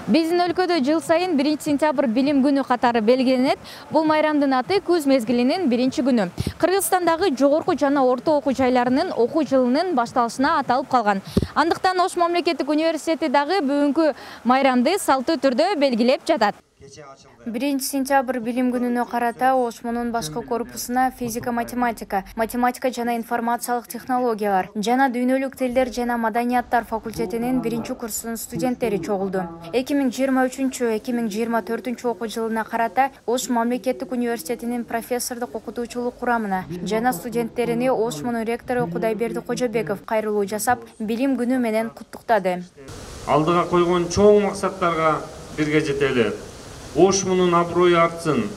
Биздин өлкөдө жыл сайын 1 сентябрь билим күнү катары белгиленет. Бул майрамдын аты күз мезгилинин 1 күнү. Кыргызстандагы жогорку жана орто окуу жайларынын окуу жылынын башталышына аталып калган. Андыктан Ош мамлекеттик университети дагы бүгүнкү майрамды салттуу түрдө белгилеп жатат. 1 сентябрь билим күнүнө карата Ош мунун башкы корпусуна физика, математика жана информациялык технологиялар жана дүйнөлүк тилдер жана маданияттар факультетинин 1-курсунун студенттери чогулду. 2023-2024 окуу жылына карата Ош мамлекеттик университетинин профессордук окутуучулук курамына жана студенттерини Ош мунун ректору Кудайберди Кожобеков кайрылуу жасап, билим күнү менен куттуктады. Алдыга койгон чоң максаттарга бирге жетели. Ош мунун аброю артсын.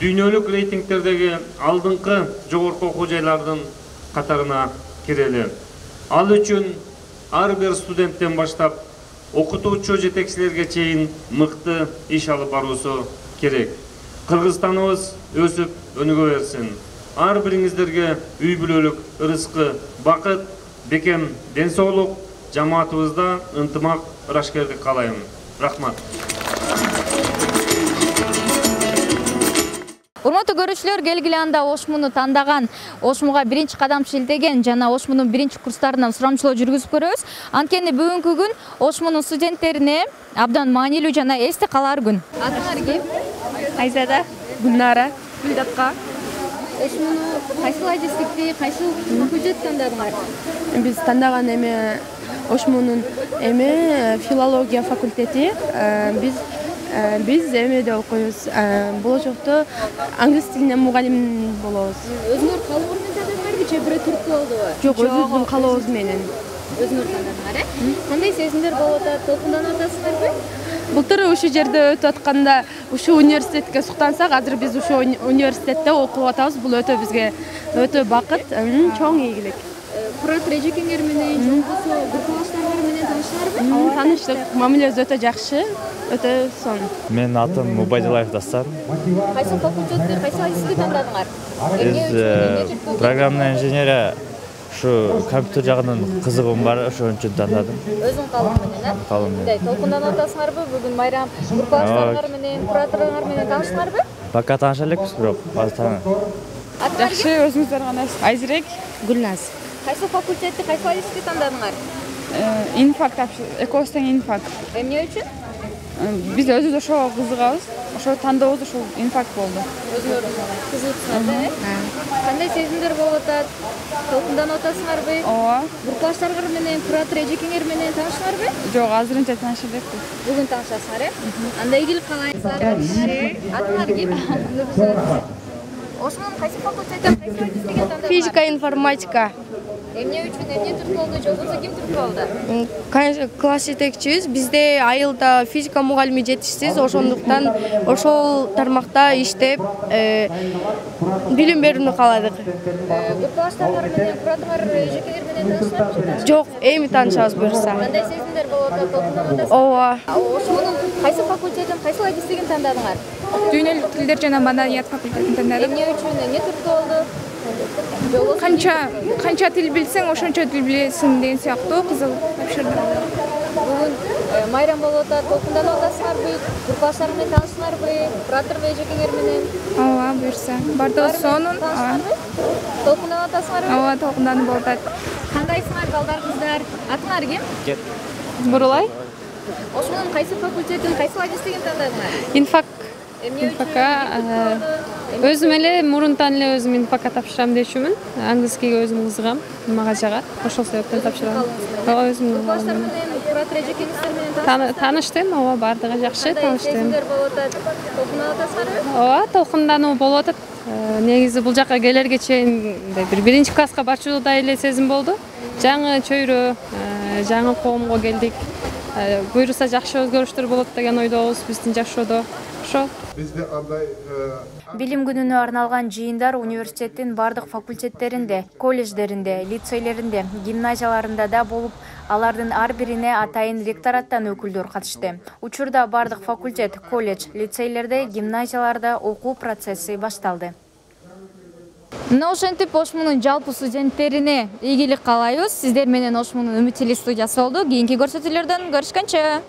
Дүйнөлүк рейтингтердеги алдыңкы жогорку окуу жайлардын катарына кирели. Ал үчүн ар бир студенттен баштап окутуучу жетекчилерге чейин мыкты иш алып баруусу керек. Кыргызстаныбыз өсүп өнүгө берсин. Ар бириңиздерге үй бүлөлүк ырыскы, бакыт, бекем ден соолук, жамаатыбызда ынтымак, ырашкерлик каалайм. Рахмат. Урматтуу көрүүчүлөр, келгиле анда Ош муну тандаган, Ош муга 1 кадам шилтеген жана Ош мунун 1 курстарынан сурамчылоо жүргүзүп көрөбүз. Анткени бүгүнкү күн Ош мунун студенттерине абдан маанилүү жана эсте калар күн. Атыңар ким? Айзада, Гүлнара, Гүлдапка. Ош муну кайсыл адистикти, кайсыл факультет тандадыңар? Биз тандаган Ош мунун филология факультети. Биз эмеде окуйбуз. Болочокто англис тилинен мугалим болобуз. Өзүңөр калыбыр менен тандадыңарбы же бирөө түрк болдубу? Жок, өзүбүздүн калыбыбыз менен. Өзүңөр тандадыңар, Кандай сезимдер болуп атат? Толкунданып атасыздарбы? Былтыр ушул жерде өтүп атканда ушул университетке суктансак, азыр биз ушул университетте окуп атабыз. Бул бизге өтө бакыт, чоң ийгилик. Курат Режекеңер менен жолдосу группалаштарыңар менен тааныштыңарбы? Тааныштык. Мамилебиз өтө жакшы, өтө сонун. Менин атым Убайдуллаев Дастан. Кайсы факультетти, кайсы адисти тандадыңар? Биз программный инженерия, ушу компьютер жагынан кызыгым бар, ошон үчүн тандадым. Өзүң калым менен, Калым менен. Толкунданып атасыңарбы? Бүгүн майрам группалаштарыңар менен, кураторуңар менен тааныштыңарбы? Пока тааныша элекпиз, бирок азыр тааны. Жакшы, өзүңүздөр кандай? Айзирек, Гүлназ. Кайсы факультетти, кайсы адисти тандадыңар? Инфак, экостен инфак. Эмне үчүн? Биз өзүбүз ошого кызыгабыз. Ошо тандообуз ушул инфак болду. Өзүңөр кызыгыпсыңар, Кандай сезимдер болуп атат? Толкунданып атасыңарбы? Ооба. Группалаштарыңар менен, куратор Эжекеңер менен тааныштыңарбы? Жок, азырынча тааныша элекпиз. Бүгүн таанышасыңар, Анда ийгилик каалайсыздар. Атыңар ким? Ош мунун кайсы факультеттен, кайсы адистиге тандадыңар? Физика, информатика. Эмне үчүн, эмне түрк болду, жолдосу ким түрк болду? Класс жетекчибиз. Бизде айылда физика мугалими жетишсиз, ошондуктан ошол тармакта иштеп, билим берүүнү кааладык. Группалаштарыңар менен, кураторуңар Эжекеңер менен тааныштыңарбы? Жок, эми таанышабыз буюрса. Кандай сезимдер болуп атат, толкунданып атасыңарбы? Ооба. Ош мунун кайсы факультетин, кайсы адистигин тандадыңар? Дүйнөлүк тилдер жана маданият факультетин тандадым. Эмне үчүн, эмне түрк болду? Канча тил билсең, ошончо тил билесиң деген сыяктуу кызыл тапшырдым. Бүгүн майрам болуп атат, толкунданып атасыңарбы? Группалаштарың менен тааныштыңарбы? Куратор Эжекеңер менен? Ооба, буюрса. Бардыгы сонун. Толкунданып атасыңарбы? Ооба, толкунданып болуп атат. Кандайсыңар, балдарыңыздар? Атыңар ким? Бурулай. Ош мунун кайсы факультетин, кайсы адистигин тандадыңар? Инфак. Эмне үчүн? Өзүм эле мурунтан эле өзүм инфакка тапшырам дечүмүн. Англискийге өзүм кызыгам, мага жагат. Ошол себептен тапшырам. Ооба, өзүм. Группалаштар менен, куратор Эжекеңиздер менен тааныштыңарбы? Тааныштым, ооба, бардыгы жакшы, тааныштым. Сезимдер болуп атат, толкунданып атасыңарбы? Ооба, толкундануу болуп атат. Негизи бул жака келерге чейин бир 1 класска барчуудай эле сезим болду. Жаңы чөйрө, жаңы коомго келдик. Буюрса жакшы өзгөрүштөр болот деген ойдобуз биздин жашоодо. Ошо. Билим күнүнө арналган жыйындар университеттин бардык факультеттеринде, колледждеринде, лицейлеринде, гимназияларында да болуп, алардын ар бирине атайын ректораттан өкүлдөр катышты. Учурда бардык факультет, колледж, лицейлерде, гимназияларда окуу процесси башталды. Мына ошентип Ош мунун жалпы студенттерине ийгилик каалайбыз. Сиздер менен Ош мунун Үмүт телестудиясы болду. Кийинки көрсөтүүлөрдөн көрүшкөнчө.